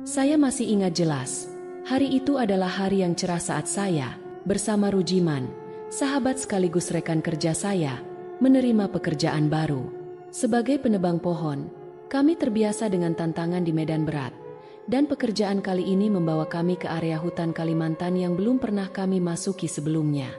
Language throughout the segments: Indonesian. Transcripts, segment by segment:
Saya masih ingat jelas, hari itu adalah hari yang cerah saat saya, bersama Rujiman, sahabat sekaligus rekan kerja saya, menerima pekerjaan baru. Sebagai penebang pohon, kami terbiasa dengan tantangan di medan berat, dan pekerjaan kali ini membawa kami ke area hutan Kalimantan yang belum pernah kami masuki sebelumnya.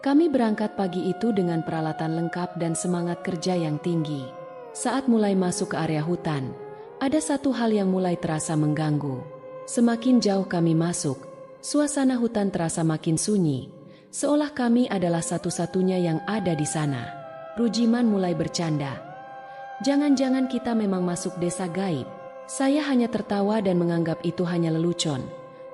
Kami berangkat pagi itu dengan peralatan lengkap dan semangat kerja yang tinggi. Saat mulai masuk ke area hutan, ada satu hal yang mulai terasa mengganggu. Semakin jauh kami masuk, suasana hutan terasa makin sunyi, seolah kami adalah satu-satunya yang ada di sana. Rujiman mulai bercanda. Jangan-jangan kita memang masuk desa gaib. Saya hanya tertawa dan menganggap itu hanya lelucon.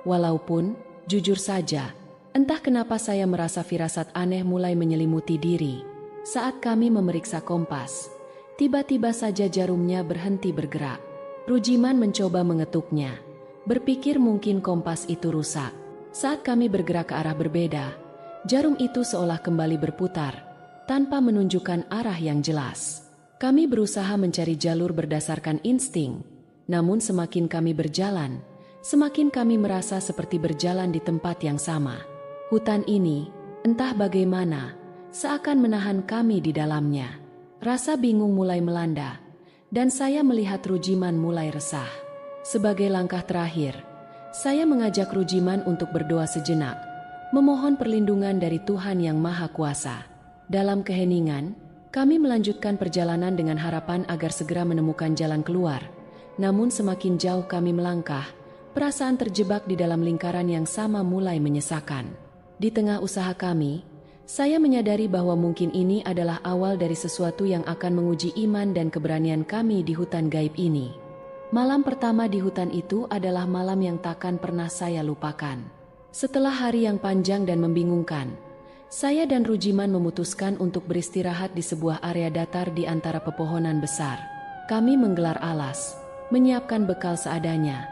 Walaupun, jujur saja, entah kenapa saya merasa firasat aneh mulai menyelimuti diri. Saat kami memeriksa kompas, tiba-tiba saja jarumnya berhenti bergerak. Rujiman mencoba mengetuknya, berpikir mungkin kompas itu rusak. Saat kami bergerak ke arah berbeda, jarum itu seolah kembali berputar, tanpa menunjukkan arah yang jelas. Kami berusaha mencari jalur berdasarkan insting, namun semakin kami berjalan, semakin kami merasa seperti berjalan di tempat yang sama. Hutan ini, entah bagaimana, seakan menahan kami di dalamnya. Rasa bingung mulai melanda, dan saya melihat Rujiman mulai resah. Sebagai langkah terakhir, saya mengajak Rujiman untuk berdoa sejenak, memohon perlindungan dari Tuhan Yang Maha Kuasa. Dalam keheningan, kami melanjutkan perjalanan dengan harapan agar segera menemukan jalan keluar. Namun semakin jauh kami melangkah, perasaan terjebak di dalam lingkaran yang sama mulai menyesakan. Di tengah usaha kami, saya menyadari bahwa mungkin ini adalah awal dari sesuatu yang akan menguji iman dan keberanian kami di hutan gaib ini. Malam pertama di hutan itu adalah malam yang takkan pernah saya lupakan. Setelah hari yang panjang dan membingungkan, saya dan Rujiman memutuskan untuk beristirahat di sebuah area datar di antara pepohonan besar. Kami menggelar alas, menyiapkan bekal seadanya,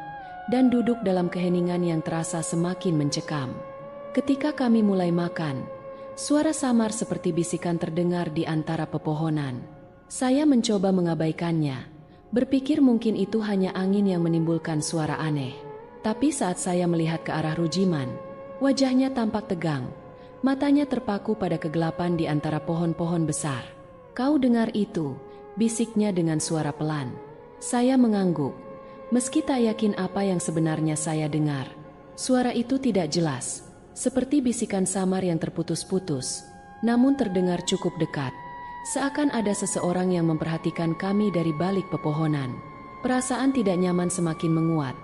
dan duduk dalam keheningan yang terasa semakin mencekam. Ketika kami mulai makan, suara samar seperti bisikan terdengar di antara pepohonan. Saya mencoba mengabaikannya, berpikir mungkin itu hanya angin yang menimbulkan suara aneh. Tapi saat saya melihat ke arah Rujiman, wajahnya tampak tegang, matanya terpaku pada kegelapan di antara pohon-pohon besar. "Kau dengar itu?" bisiknya dengan suara pelan. Saya mengangguk, meski tak yakin apa yang sebenarnya saya dengar. Suara itu tidak jelas, seperti bisikan samar yang terputus-putus, namun terdengar cukup dekat, seakan ada seseorang yang memperhatikan kami dari balik pepohonan. Perasaan tidak nyaman semakin menguat.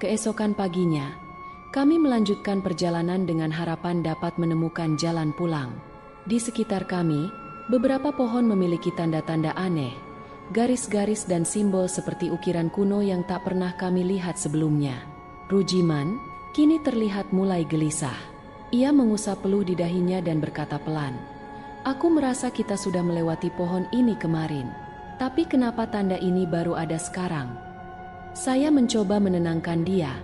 Keesokan paginya, kami melanjutkan perjalanan dengan harapan dapat menemukan jalan pulang. Di sekitar kami, beberapa pohon memiliki tanda-tanda aneh, garis-garis dan simbol seperti ukiran kuno yang tak pernah kami lihat sebelumnya. Rujiman kini terlihat mulai gelisah. Ia mengusap peluh di dahinya dan berkata pelan, "Aku merasa kita sudah melewati pohon ini kemarin. Tapi kenapa tanda ini baru ada sekarang?" Saya mencoba menenangkan dia,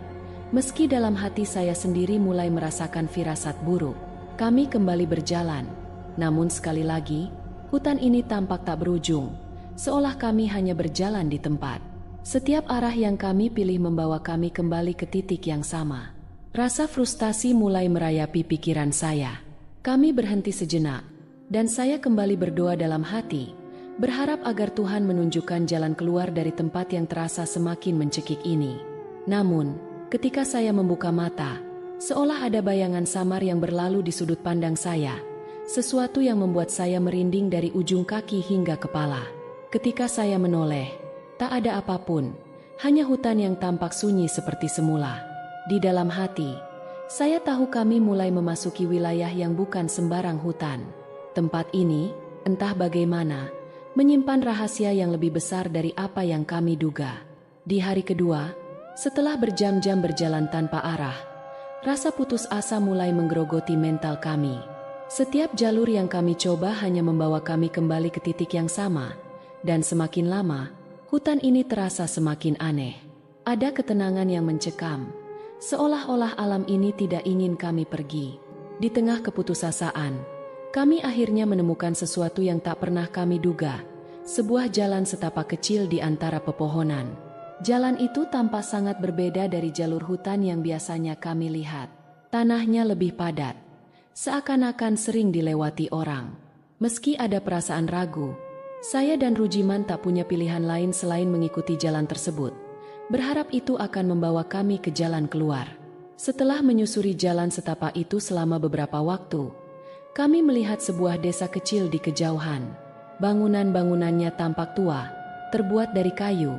meski dalam hati saya sendiri mulai merasakan firasat buruk. Kami kembali berjalan, namun sekali lagi, hutan ini tampak tak berujung, seolah kami hanya berjalan di tempat. Setiap arah yang kami pilih membawa kami kembali ke titik yang sama. Rasa frustasi mulai merayapi pikiran saya. Kami berhenti sejenak, dan saya kembali berdoa dalam hati, berharap agar Tuhan menunjukkan jalan keluar dari tempat yang terasa semakin mencekik ini. Namun, ketika saya membuka mata, seolah ada bayangan samar yang berlalu di sudut pandang saya, sesuatu yang membuat saya merinding dari ujung kaki hingga kepala. Ketika saya menoleh, tak ada apapun, hanya hutan yang tampak sunyi seperti semula. Di dalam hati, saya tahu kami mulai memasuki wilayah yang bukan sembarang hutan. Tempat ini, entah bagaimana, menyimpan rahasia yang lebih besar dari apa yang kami duga. Di hari kedua, setelah berjam-jam berjalan tanpa arah, rasa putus asa mulai menggerogoti mental kami. Setiap jalur yang kami coba hanya membawa kami kembali ke titik yang sama, dan semakin lama, hutan ini terasa semakin aneh. Ada ketenangan yang mencekam, seolah-olah alam ini tidak ingin kami pergi. Di tengah keputusasaan, kami akhirnya menemukan sesuatu yang tak pernah kami duga, sebuah jalan setapak kecil di antara pepohonan. Jalan itu tampak sangat berbeda dari jalur hutan yang biasanya kami lihat. Tanahnya lebih padat, seakan-akan sering dilewati orang. Meski ada perasaan ragu, saya dan Rujiman tak punya pilihan lain selain mengikuti jalan tersebut, berharap itu akan membawa kami ke jalan keluar. Setelah menyusuri jalan setapak itu selama beberapa waktu, kami melihat sebuah desa kecil di kejauhan. Bangunan-bangunannya tampak tua, terbuat dari kayu,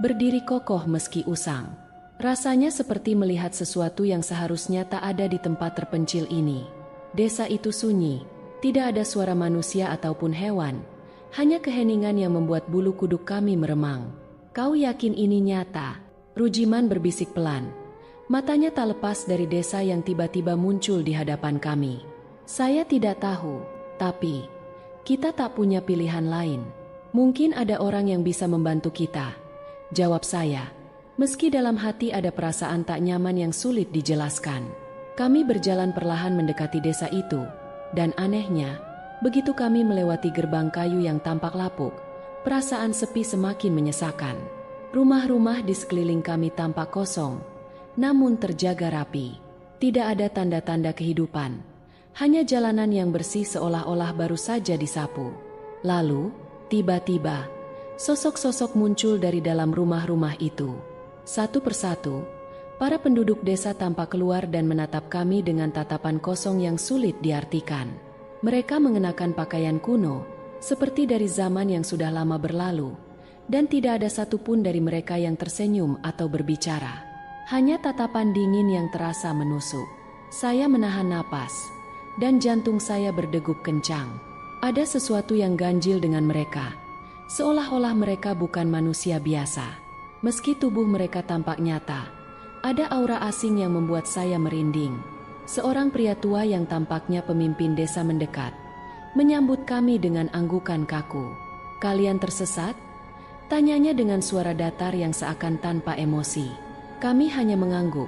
berdiri kokoh meski usang. Rasanya seperti melihat sesuatu yang seharusnya tak ada di tempat terpencil ini. Desa itu sunyi, tidak ada suara manusia ataupun hewan, hanya keheningan yang membuat bulu kuduk kami meremang. "Kau yakin ini nyata?" Rujiman berbisik pelan. Matanya tak lepas dari desa yang tiba-tiba muncul di hadapan kami. "Saya tidak tahu, tapi kita tak punya pilihan lain. Mungkin ada orang yang bisa membantu kita," jawab saya. Meski dalam hati ada perasaan tak nyaman yang sulit dijelaskan. Kami berjalan perlahan mendekati desa itu, dan anehnya, begitu kami melewati gerbang kayu yang tampak lapuk, perasaan sepi semakin menyesakan. Rumah-rumah di sekeliling kami tampak kosong, namun terjaga rapi. Tidak ada tanda-tanda kehidupan, hanya jalanan yang bersih seolah-olah baru saja disapu. Lalu, tiba-tiba, sosok-sosok muncul dari dalam rumah-rumah itu. Satu persatu, para penduduk desa tampak keluar dan menatap kami dengan tatapan kosong yang sulit diartikan. Mereka mengenakan pakaian kuno, seperti dari zaman yang sudah lama berlalu, dan tidak ada satupun dari mereka yang tersenyum atau berbicara. Hanya tatapan dingin yang terasa menusuk. Saya menahan napas, dan jantung saya berdegup kencang. Ada sesuatu yang ganjil dengan mereka, seolah-olah mereka bukan manusia biasa. Meski tubuh mereka tampak nyata, ada aura asing yang membuat saya merinding. Seorang pria tua yang tampaknya pemimpin desa mendekat, menyambut kami dengan anggukan kaku. "Kalian tersesat?" tanyanya dengan suara datar yang seakan tanpa emosi. Kami hanya mengangguk,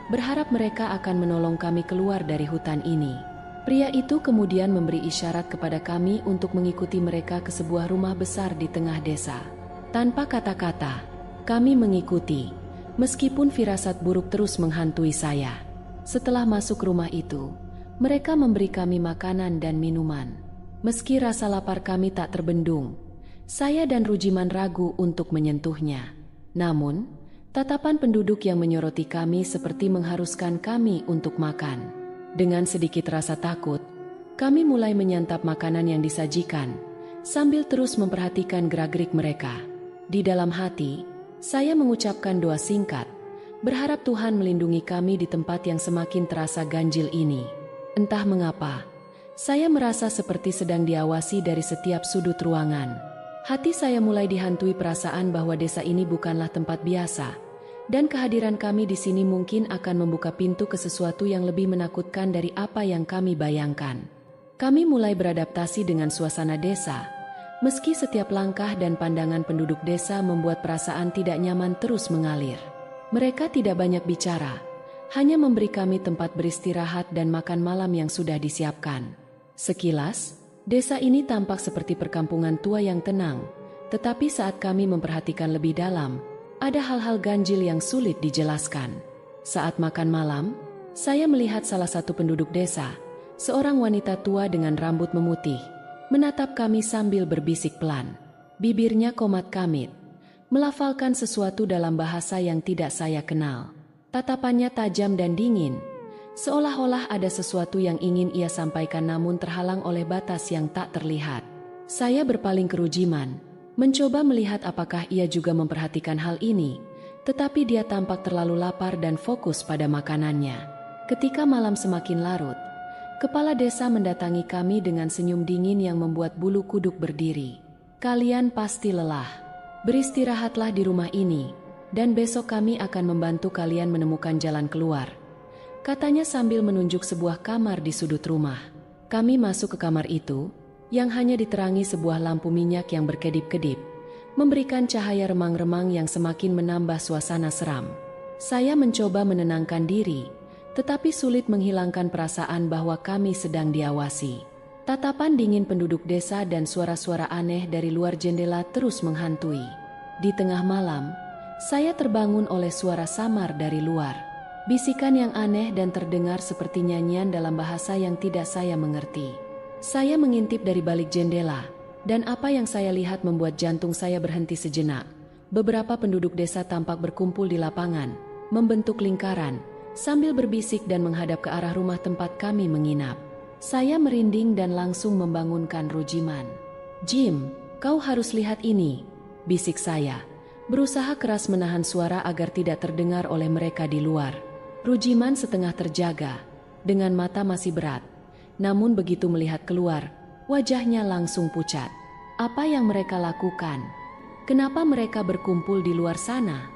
berharap mereka akan menolong kami keluar dari hutan ini. Pria itu kemudian memberi isyarat kepada kami untuk mengikuti mereka ke sebuah rumah besar di tengah desa. Tanpa kata-kata, kami mengikuti, meskipun firasat buruk terus menghantui saya. Setelah masuk rumah itu, mereka memberi kami makanan dan minuman. Meski rasa lapar kami tak terbendung, saya dan Rujiman ragu untuk menyentuhnya. Namun, tatapan penduduk yang menyoroti kami seperti mengharuskan kami untuk makan. Dengan sedikit rasa takut, kami mulai menyantap makanan yang disajikan, sambil terus memperhatikan gerak-gerik mereka. Di dalam hati, saya mengucapkan doa singkat, berharap Tuhan melindungi kami di tempat yang semakin terasa ganjil ini. Entah mengapa, saya merasa seperti sedang diawasi dari setiap sudut ruangan. Hati saya mulai dihantui perasaan bahwa desa ini bukanlah tempat biasa, dan kehadiran kami di sini mungkin akan membuka pintu ke sesuatu yang lebih menakutkan dari apa yang kami bayangkan. Kami mulai beradaptasi dengan suasana desa, meski setiap langkah dan pandangan penduduk desa membuat perasaan tidak nyaman terus mengalir. Mereka tidak banyak bicara, hanya memberi kami tempat beristirahat dan makan malam yang sudah disiapkan. Sekilas, desa ini tampak seperti perkampungan tua yang tenang, tetapi saat kami memperhatikan lebih dalam, ada hal-hal ganjil yang sulit dijelaskan. Saat makan malam, saya melihat salah satu penduduk desa, seorang wanita tua dengan rambut memutih, menatap kami sambil berbisik pelan. Bibirnya komat kamit, melafalkan sesuatu dalam bahasa yang tidak saya kenal. Tatapannya tajam dan dingin, seolah-olah ada sesuatu yang ingin ia sampaikan namun terhalang oleh batas yang tak terlihat. Saya berpaling ke Rujiman, mencoba melihat apakah ia juga memperhatikan hal ini, tetapi dia tampak terlalu lapar dan fokus pada makanannya. Ketika malam semakin larut, kepala desa mendatangi kami dengan senyum dingin yang membuat bulu kuduk berdiri. "Kalian pasti lelah. Beristirahatlah di rumah ini, dan besok kami akan membantu kalian menemukan jalan keluar," katanya sambil menunjuk sebuah kamar di sudut rumah. Kami masuk ke kamar itu, yang hanya diterangi sebuah lampu minyak yang berkedip-kedip, memberikan cahaya remang-remang yang semakin menambah suasana seram. Saya mencoba menenangkan diri, tetapi sulit menghilangkan perasaan bahwa kami sedang diawasi. Tatapan dingin penduduk desa dan suara-suara aneh dari luar jendela terus menghantui. Di tengah malam, Saya terbangun oleh suara samar dari luar. Bisikan yang aneh dan terdengar seperti nyanyian dalam bahasa yang tidak saya mengerti. Saya mengintip dari balik jendela, dan apa yang saya lihat membuat jantung saya berhenti sejenak. Beberapa penduduk desa tampak berkumpul di lapangan, membentuk lingkaran, sambil berbisik dan menghadap ke arah rumah tempat kami menginap. Saya merinding dan langsung membangunkan Rujiman. "Jim, kau harus lihat ini," bisik saya, berusaha keras menahan suara agar tidak terdengar oleh mereka di luar. Rujiman setengah terjaga, dengan mata masih berat. Namun begitu melihat keluar, wajahnya langsung pucat. Apa yang mereka lakukan? Kenapa mereka berkumpul di luar sana?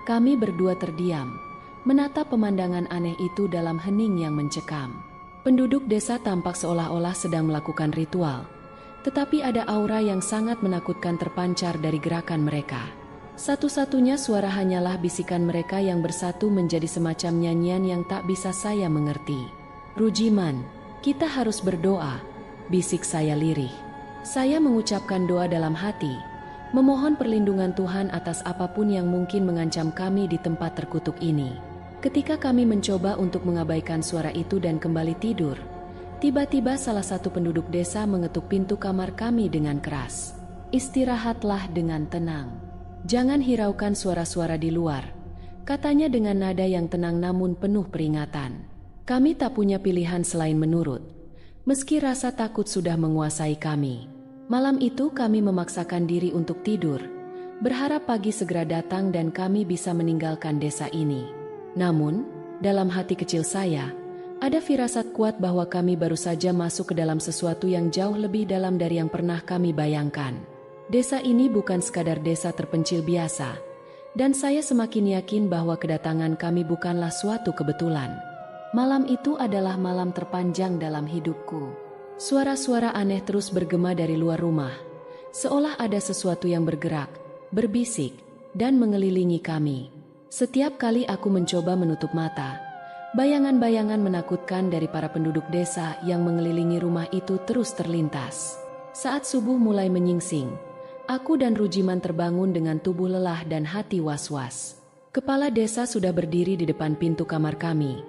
Kami berdua terdiam, menatap pemandangan aneh itu dalam hening yang mencekam. Penduduk desa tampak seolah-olah sedang melakukan ritual, tetapi ada aura yang sangat menakutkan terpancar dari gerakan mereka. Satu-satunya suara hanyalah bisikan mereka yang bersatu menjadi semacam nyanyian yang tak bisa saya mengerti. "Rujiman, kita harus berdoa," bisik saya lirih. Saya mengucapkan doa dalam hati, memohon perlindungan Tuhan atas apapun yang mungkin mengancam kami di tempat terkutuk ini. Ketika kami mencoba untuk mengabaikan suara itu dan kembali tidur, tiba-tiba salah satu penduduk desa mengetuk pintu kamar kami dengan keras. "Istirahatlah dengan tenang. Jangan hiraukan suara-suara di luar," katanya dengan nada yang tenang namun penuh peringatan. Kami tak punya pilihan selain menurut, meski rasa takut sudah menguasai kami. Malam itu kami memaksakan diri untuk tidur, berharap pagi segera datang dan kami bisa meninggalkan desa ini. Namun, dalam hati kecil saya, ada firasat kuat bahwa kami baru saja masuk ke dalam sesuatu yang jauh lebih dalam dari yang pernah kami bayangkan. Desa ini bukan sekadar desa terpencil biasa, dan saya semakin yakin bahwa kedatangan kami bukanlah suatu kebetulan. Malam itu adalah malam terpanjang dalam hidupku. Suara-suara aneh terus bergema dari luar rumah, seolah ada sesuatu yang bergerak, berbisik, dan mengelilingi kami. Setiap kali aku mencoba menutup mata, bayangan-bayangan menakutkan dari para penduduk desa yang mengelilingi rumah itu terus terlintas. Saat subuh mulai menyingsing, aku dan Rujiman terbangun dengan tubuh lelah dan hati was-was. Kepala desa sudah berdiri di depan pintu kamar kami.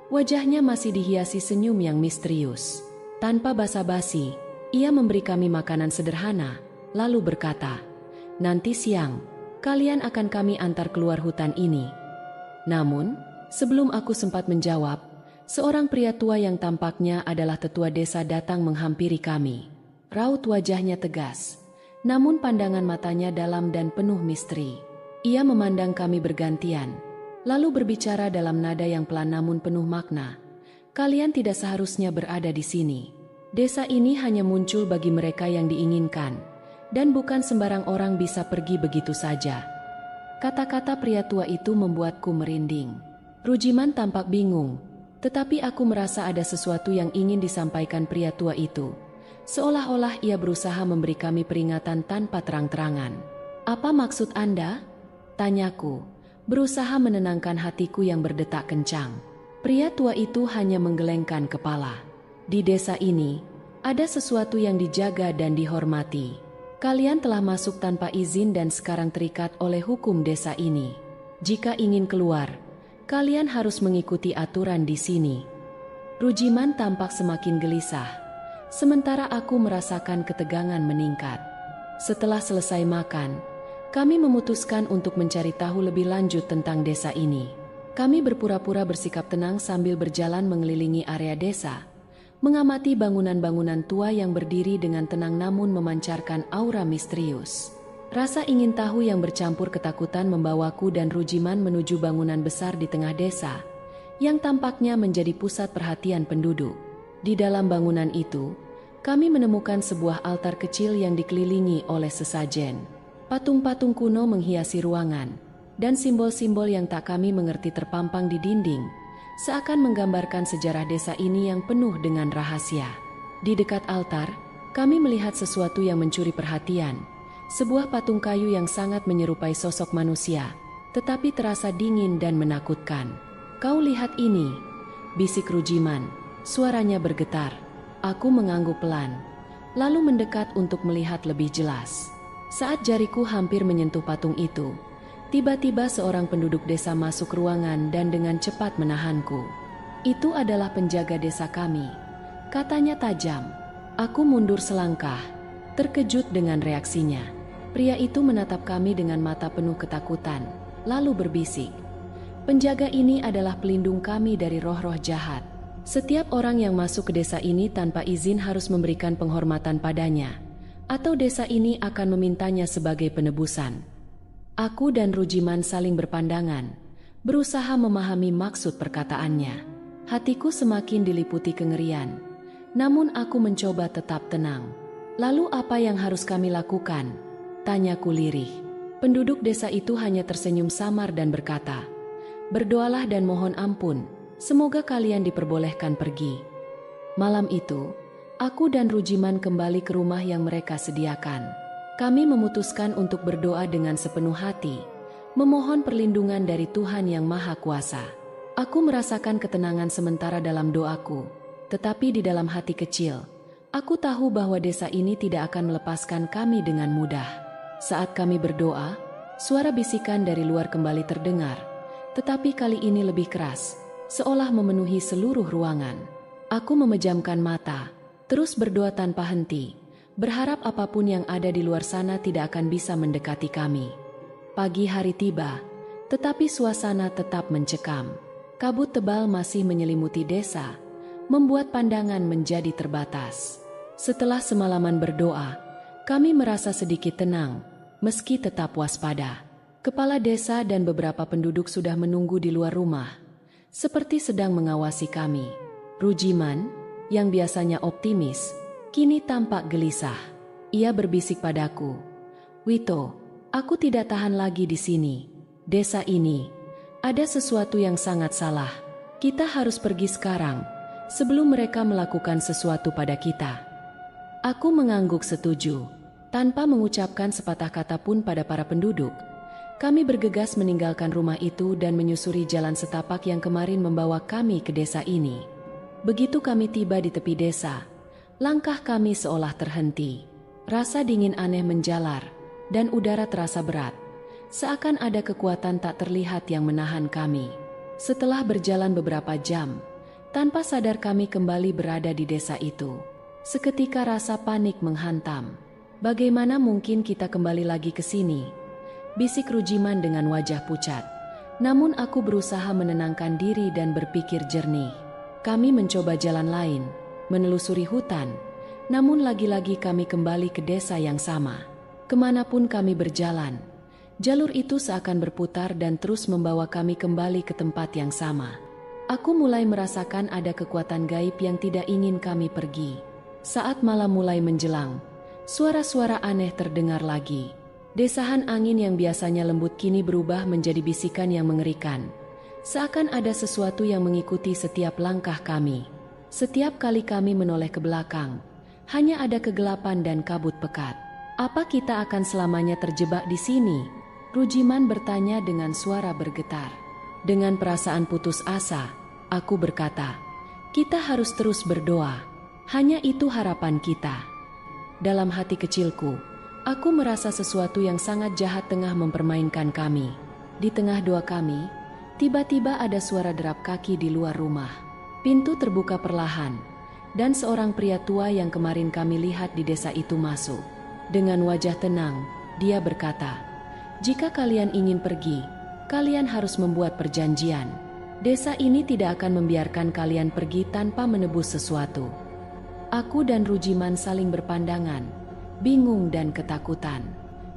Wajahnya masih dihiasi senyum yang misterius. Tanpa basa-basi, ia memberi kami makanan sederhana, lalu berkata, "Nanti siang, kalian akan kami antar keluar hutan ini." Namun, sebelum aku sempat menjawab, seorang pria tua yang tampaknya adalah tetua desa datang menghampiri kami. Raut wajahnya tegas, namun pandangan matanya dalam dan penuh misteri. Ia memandang kami bergantian, lalu berbicara dalam nada yang pelan namun penuh makna. "Kalian tidak seharusnya berada di sini. Desa ini hanya muncul bagi mereka yang diinginkan, dan bukan sembarang orang bisa pergi begitu saja." Kata-kata pria tua itu membuatku merinding. Rujiman tampak bingung, tetapi aku merasa ada sesuatu yang ingin disampaikan pria tua itu. Seolah-olah ia berusaha memberi kami peringatan tanpa terang-terangan. "Apa maksud Anda?" tanyaku, berusaha menenangkan hatiku yang berdetak kencang. Pria tua itu hanya menggelengkan kepala. "Di desa ini, ada sesuatu yang dijaga dan dihormati. Kalian telah masuk tanpa izin dan sekarang terikat oleh hukum desa ini. Jika ingin keluar, kalian harus mengikuti aturan di sini." Rujiman tampak semakin gelisah, sementara aku merasakan ketegangan meningkat. Setelah selesai makan, kami memutuskan untuk mencari tahu lebih lanjut tentang desa ini. Kami berpura-pura bersikap tenang sambil berjalan mengelilingi area desa, mengamati bangunan-bangunan tua yang berdiri dengan tenang namun memancarkan aura misterius. Rasa ingin tahu yang bercampur ketakutan membawaku dan Rujiman menuju bangunan besar di tengah desa, yang tampaknya menjadi pusat perhatian penduduk. Di dalam bangunan itu, kami menemukan sebuah altar kecil yang dikelilingi oleh sesajen. Patung-patung kuno menghiasi ruangan, dan simbol-simbol yang tak kami mengerti terpampang di dinding, seakan menggambarkan sejarah desa ini yang penuh dengan rahasia. Di dekat altar, kami melihat sesuatu yang mencuri perhatian, sebuah patung kayu yang sangat menyerupai sosok manusia, tetapi terasa dingin dan menakutkan. "Kau lihat ini," bisik Rujiman, suaranya bergetar. Aku mengangguk pelan, lalu mendekat untuk melihat lebih jelas. Saat jariku hampir menyentuh patung itu, Tiba-tiba seorang penduduk desa masuk ruangan dan dengan cepat menahanku. Itu adalah penjaga desa kami, katanya tajam. Aku mundur selangkah, terkejut dengan reaksinya. Pria itu menatap kami dengan mata penuh ketakutan, lalu berbisik, "Penjaga ini adalah pelindung kami dari roh-roh jahat. Setiap orang yang masuk ke desa ini tanpa izin harus memberikan penghormatan padanya, atau desa ini akan memintanya sebagai penebusan." Aku dan Rujiman saling berpandangan, berusaha memahami maksud perkataannya. Hatiku semakin diliputi kengerian, namun aku mencoba tetap tenang. "Lalu apa yang harus kami lakukan?" tanyaku lirih. Penduduk desa itu hanya tersenyum samar dan berkata, "Berdoalah dan mohon ampun, semoga kalian diperbolehkan pergi." Malam itu, aku dan Rujiman kembali ke rumah yang mereka sediakan. Kami memutuskan untuk berdoa dengan sepenuh hati, memohon perlindungan dari Tuhan Yang Maha Kuasa. Aku merasakan ketenangan sementara dalam doaku, tetapi di dalam hati kecil, aku tahu bahwa desa ini tidak akan melepaskan kami dengan mudah. Saat kami berdoa, suara bisikan dari luar kembali terdengar, tetapi kali ini lebih keras, seolah memenuhi seluruh ruangan. Aku memejamkan mata, terus berdoa tanpa henti, berharap apapun yang ada di luar sana tidak akan bisa mendekati kami. Pagi hari tiba, tetapi suasana tetap mencekam. Kabut tebal masih menyelimuti desa, membuat pandangan menjadi terbatas. Setelah semalaman berdoa, kami merasa sedikit tenang, meski tetap waspada. Kepala desa dan beberapa penduduk sudah menunggu di luar rumah, seperti sedang mengawasi kami. Rujiman, yang biasanya optimis, kini tampak gelisah. Ia berbisik padaku, "Wito, aku tidak tahan lagi di sini. Desa ini, ada sesuatu yang sangat salah. Kita harus pergi sekarang, sebelum mereka melakukan sesuatu pada kita." Aku mengangguk setuju. Tanpa mengucapkan sepatah kata pun pada para penduduk, kami bergegas meninggalkan rumah itu dan menyusuri jalan setapak yang kemarin membawa kami ke desa ini. Begitu kami tiba di tepi desa, langkah kami seolah terhenti. Rasa dingin aneh menjalar, dan udara terasa berat, seakan ada kekuatan tak terlihat yang menahan kami. Setelah berjalan beberapa jam, tanpa sadar kami kembali berada di desa itu. Seketika rasa panik menghantam. "Bagaimana mungkin kita kembali lagi ke sini?" bisik Rujiman dengan wajah pucat. Namun aku berusaha menenangkan diri dan berpikir jernih. Kami mencoba jalan lain, menelusuri hutan, namun lagi-lagi kami kembali ke desa yang sama. Kemanapun kami berjalan, jalur itu seakan berputar dan terus membawa kami kembali ke tempat yang sama. Aku mulai merasakan ada kekuatan gaib yang tidak ingin kami pergi. Saat malam mulai menjelang, suara-suara aneh terdengar lagi. Desahan angin yang biasanya lembut kini berubah menjadi bisikan yang mengerikan. Seakan ada sesuatu yang mengikuti setiap langkah kami. Setiap kali kami menoleh ke belakang, hanya ada kegelapan dan kabut pekat. "Apa kita akan selamanya terjebak di sini?" Rujiman bertanya dengan suara bergetar. Dengan perasaan putus asa, aku berkata, "Kita harus terus berdoa. Hanya itu harapan kita." Dalam hati kecilku, aku merasa sesuatu yang sangat jahat tengah mempermainkan kami. Di tengah doa kami, tiba-tiba ada suara derap kaki di luar rumah. Pintu terbuka perlahan, dan seorang pria tua yang kemarin kami lihat di desa itu masuk. Dengan wajah tenang, dia berkata, "Jika kalian ingin pergi, kalian harus membuat perjanjian. Desa ini tidak akan membiarkan kalian pergi tanpa menebus sesuatu." Aku dan Rujiman saling berpandangan, bingung dan ketakutan.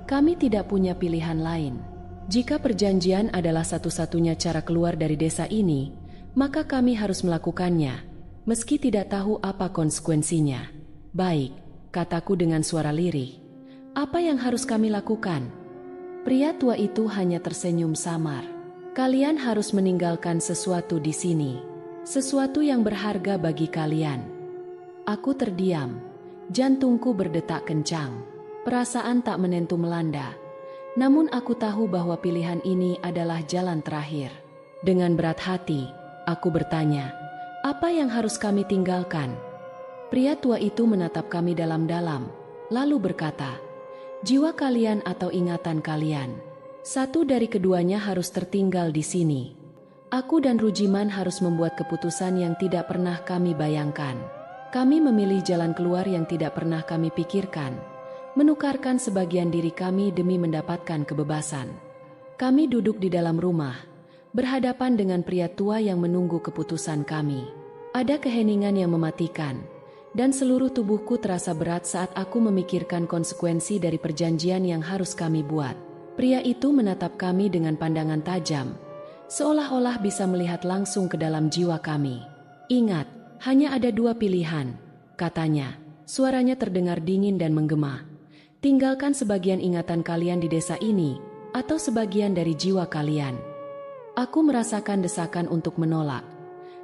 Kami tidak punya pilihan lain. Jika perjanjian adalah satu-satunya cara keluar dari desa ini, maka kami harus melakukannya, meski tidak tahu apa konsekuensinya. "Baik," kataku dengan suara lirih. "Apa yang harus kami lakukan?" Pria tua itu hanya tersenyum samar. "Kalian harus meninggalkan sesuatu di sini, sesuatu yang berharga bagi kalian." Aku terdiam. Jantungku berdetak kencang, perasaan tak menentu melanda. Namun aku tahu bahwa pilihan ini adalah jalan terakhir. Dengan berat hati, aku bertanya, "Apa yang harus kami tinggalkan?" Pria tua itu menatap kami dalam-dalam, lalu berkata, "Jiwa kalian atau ingatan kalian." Satu dari keduanya harus tertinggal di sini. Aku dan Rujiman harus membuat keputusan yang tidak pernah kami bayangkan. Kami memilih jalan keluar yang tidak pernah kami pikirkan, menukarkan sebagian diri kami demi mendapatkan kebebasan. Kami duduk di dalam rumah, berhadapan dengan pria tua yang menunggu keputusan kami. Ada keheningan yang mematikan, dan seluruh tubuhku terasa berat saat aku memikirkan konsekuensi dari perjanjian yang harus kami buat. Pria itu menatap kami dengan pandangan tajam, seolah-olah bisa melihat langsung ke dalam jiwa kami. "Ingat, hanya ada dua pilihan," katanya. Suaranya terdengar dingin dan menggema. "Tinggalkan sebagian ingatan kalian di desa ini, atau sebagian dari jiwa kalian." Aku merasakan desakan untuk menolak.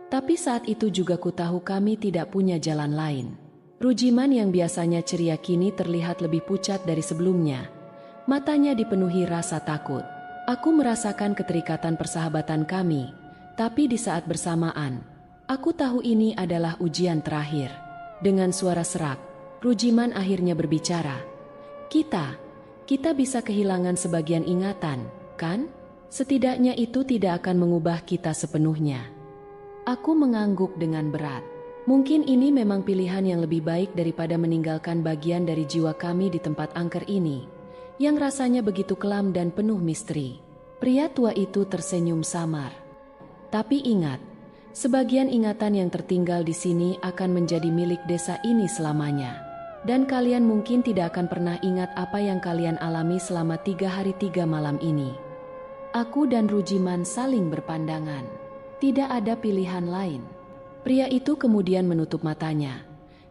Tapi saat itu juga kutahu kami tidak punya jalan lain. Rujiman yang biasanya ceria kini terlihat lebih pucat dari sebelumnya. Matanya dipenuhi rasa takut. Aku merasakan keterikatan persahabatan kami, tapi di saat bersamaan, aku tahu ini adalah ujian terakhir. Dengan suara serak, Rujiman akhirnya berbicara. Kita bisa kehilangan sebagian ingatan, kan? Setidaknya itu tidak akan mengubah kita sepenuhnya." Aku mengangguk dengan berat. Mungkin ini memang pilihan yang lebih baik daripada meninggalkan bagian dari jiwa kami di tempat angker ini, yang rasanya begitu kelam dan penuh misteri. Pria tua itu tersenyum samar. "Tapi ingat, sebagian ingatan yang tertinggal di sini akan menjadi milik desa ini selamanya. Dan kalian mungkin tidak akan pernah ingat apa yang kalian alami selama 3 hari 3 malam ini." Aku dan Rujiman saling berpandangan. Tidak ada pilihan lain. Pria itu kemudian menutup matanya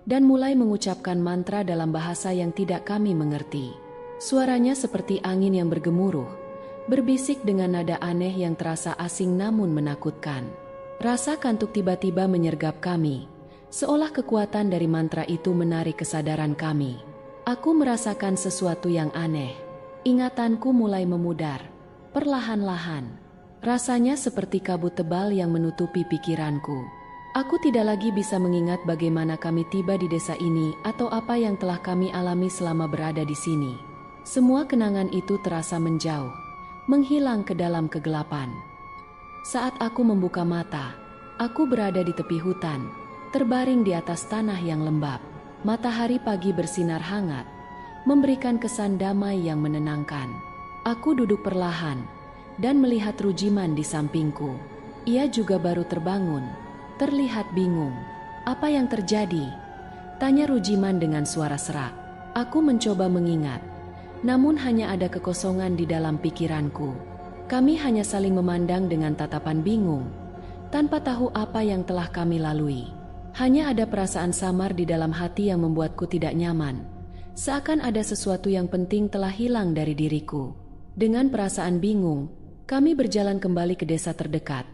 dan mulai mengucapkan mantra dalam bahasa yang tidak kami mengerti. Suaranya seperti angin yang bergemuruh, berbisik dengan nada aneh yang terasa asing namun menakutkan. Rasa kantuk tiba-tiba menyergap kami, seolah kekuatan dari mantra itu menarik kesadaran kami. Aku merasakan sesuatu yang aneh. Ingatanku mulai memudar, perlahan-lahan. Rasanya seperti kabut tebal yang menutupi pikiranku. Aku tidak lagi bisa mengingat bagaimana kami tiba di desa ini atau apa yang telah kami alami selama berada di sini. Semua kenangan itu terasa menjauh, menghilang ke dalam kegelapan. Saat aku membuka mata, aku berada di tepi hutan, terbaring di atas tanah yang lembab. Matahari pagi bersinar hangat, memberikan kesan damai yang menenangkan. Aku duduk perlahan dan melihat Rujiman di sampingku. Ia juga baru terbangun, terlihat bingung. "Apa yang terjadi?" tanya Rujiman dengan suara serak. Aku mencoba mengingat, namun hanya ada kekosongan di dalam pikiranku. Kami hanya saling memandang dengan tatapan bingung, tanpa tahu apa yang telah kami lalui. Hanya ada perasaan samar di dalam hati yang membuatku tidak nyaman, seakan ada sesuatu yang penting telah hilang dari diriku. Dengan perasaan bingung, kami berjalan kembali ke desa terdekat,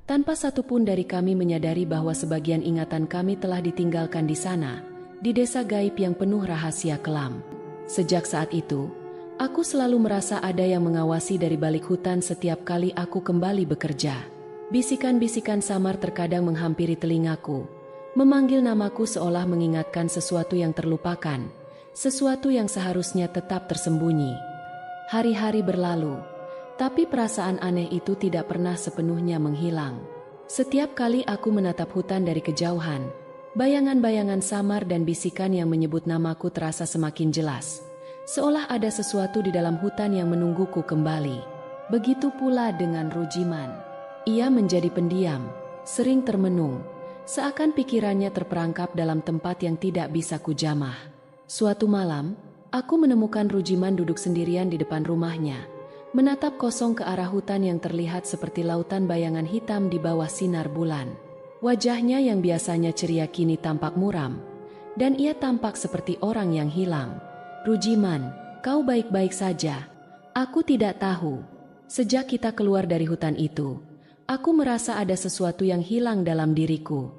tanpa satupun dari kami menyadari bahwa sebagian ingatan kami telah ditinggalkan di sana, di desa gaib yang penuh rahasia kelam. Sejak saat itu, aku selalu merasa ada yang mengawasi dari balik hutan setiap kali aku kembali bekerja. Bisikan-bisikan samar terkadang menghampiri telingaku, memanggil namaku seolah mengingatkan sesuatu yang terlupakan, sesuatu yang seharusnya tetap tersembunyi. Hari-hari berlalu, tapi perasaan aneh itu tidak pernah sepenuhnya menghilang. Setiap kali aku menatap hutan dari kejauhan, bayangan-bayangan samar dan bisikan yang menyebut namaku terasa semakin jelas, seolah ada sesuatu di dalam hutan yang menungguku kembali. Begitu pula dengan Rujiman. Ia menjadi pendiam, sering termenung, seakan pikirannya terperangkap dalam tempat yang tidak bisa kujamah. Suatu malam, aku menemukan Rujiman duduk sendirian di depan rumahnya, menatap kosong ke arah hutan yang terlihat seperti lautan bayangan hitam di bawah sinar bulan. Wajahnya yang biasanya ceria kini tampak muram, dan ia tampak seperti orang yang hilang. "Rujiman, kau baik-baik saja?" "Aku tidak tahu. Sejak kita keluar dari hutan itu, aku merasa ada sesuatu yang hilang dalam diriku."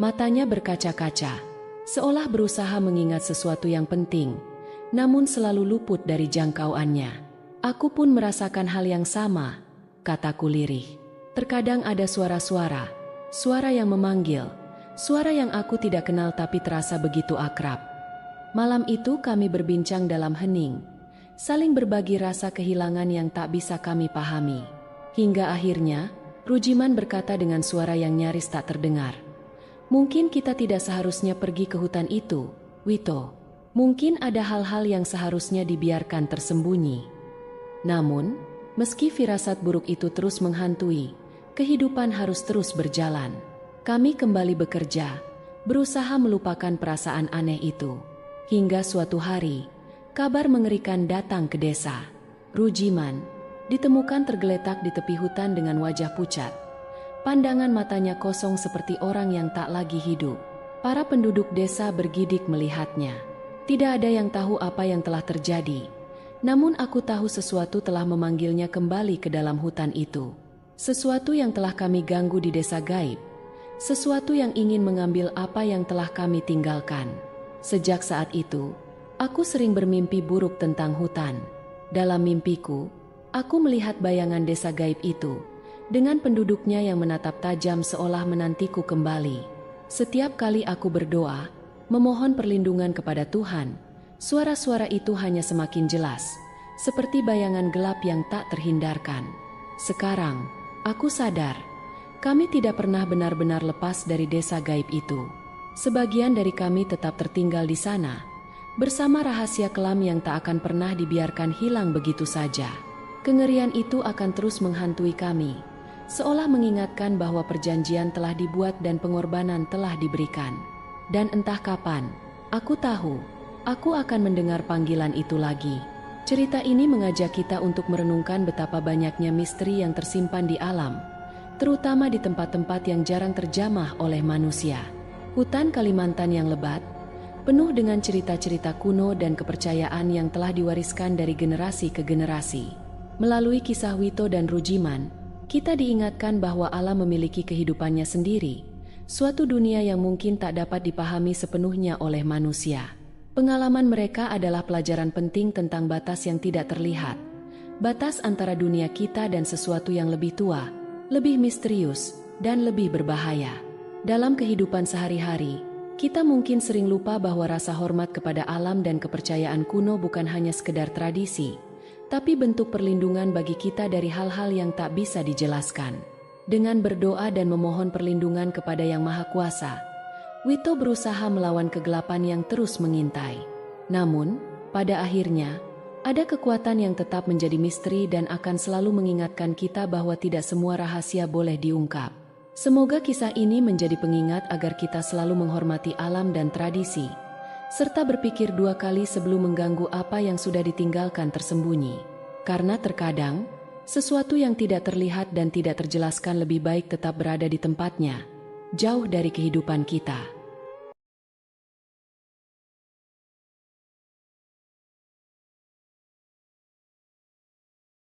Matanya berkaca-kaca, seolah berusaha mengingat sesuatu yang penting, namun selalu luput dari jangkauannya. "Aku pun merasakan hal yang sama," kataku lirih. "Terkadang ada suara-suara, suara yang memanggil, suara yang aku tidak kenal tapi terasa begitu akrab." Malam itu kami berbincang dalam hening, saling berbagi rasa kehilangan yang tak bisa kami pahami. Hingga akhirnya, Rujiman berkata dengan suara yang nyaris tak terdengar, "Mungkin kita tidak seharusnya pergi ke hutan itu, Wito. Mungkin ada hal-hal yang seharusnya dibiarkan tersembunyi." Namun, meski firasat buruk itu terus menghantui, kehidupan harus terus berjalan. Kami kembali bekerja, berusaha melupakan perasaan aneh itu. Hingga suatu hari, kabar mengerikan datang ke desa. Rujiman ditemukan tergeletak di tepi hutan dengan wajah pucat. Pandangan matanya kosong seperti orang yang tak lagi hidup. Para penduduk desa bergidik melihatnya. Tidak ada yang tahu apa yang telah terjadi. Namun aku tahu sesuatu telah memanggilnya kembali ke dalam hutan itu. Sesuatu yang telah kami ganggu di desa gaib. Sesuatu yang ingin mengambil apa yang telah kami tinggalkan. Sejak saat itu, aku sering bermimpi buruk tentang hutan. Dalam mimpiku, aku melihat bayangan desa gaib itu, dengan penduduknya yang menatap tajam seolah menantiku kembali. Setiap kali aku berdoa, memohon perlindungan kepada Tuhan, suara-suara itu hanya semakin jelas, seperti bayangan gelap yang tak terhindarkan. Sekarang, aku sadar, kami tidak pernah benar-benar lepas dari desa gaib itu. Sebagian dari kami tetap tertinggal di sana, bersama rahasia kelam yang tak akan pernah dibiarkan hilang begitu saja. Kengerian itu akan terus menghantui kami, seolah mengingatkan bahwa perjanjian telah dibuat dan pengorbanan telah diberikan. Dan entah kapan, aku tahu, aku akan mendengar panggilan itu lagi. Cerita ini mengajak kita untuk merenungkan betapa banyaknya misteri yang tersimpan di alam, terutama di tempat-tempat yang jarang terjamah oleh manusia. Hutan Kalimantan yang lebat, penuh dengan cerita-cerita kuno dan kepercayaan yang telah diwariskan dari generasi ke generasi. Melalui kisah Wito dan Rujiman, kita diingatkan bahwa alam memiliki kehidupannya sendiri, suatu dunia yang mungkin tak dapat dipahami sepenuhnya oleh manusia. Pengalaman mereka adalah pelajaran penting tentang batas yang tidak terlihat, batas antara dunia kita dan sesuatu yang lebih tua, lebih misterius, dan lebih berbahaya. Dalam kehidupan sehari-hari, kita mungkin sering lupa bahwa rasa hormat kepada alam dan kepercayaan kuno bukan hanya sekedar tradisi, tapi bentuk perlindungan bagi kita dari hal-hal yang tak bisa dijelaskan. Dengan berdoa dan memohon perlindungan kepada Yang Maha Kuasa, Wito berusaha melawan kegelapan yang terus mengintai. Namun, pada akhirnya, ada kekuatan yang tetap menjadi misteri dan akan selalu mengingatkan kita bahwa tidak semua rahasia boleh diungkap. Semoga kisah ini menjadi pengingat agar kita selalu menghormati alam dan tradisi, serta berpikir dua kali sebelum mengganggu apa yang sudah ditinggalkan tersembunyi. Karena terkadang, sesuatu yang tidak terlihat dan tidak terjelaskan lebih baik tetap berada di tempatnya, jauh dari kehidupan kita.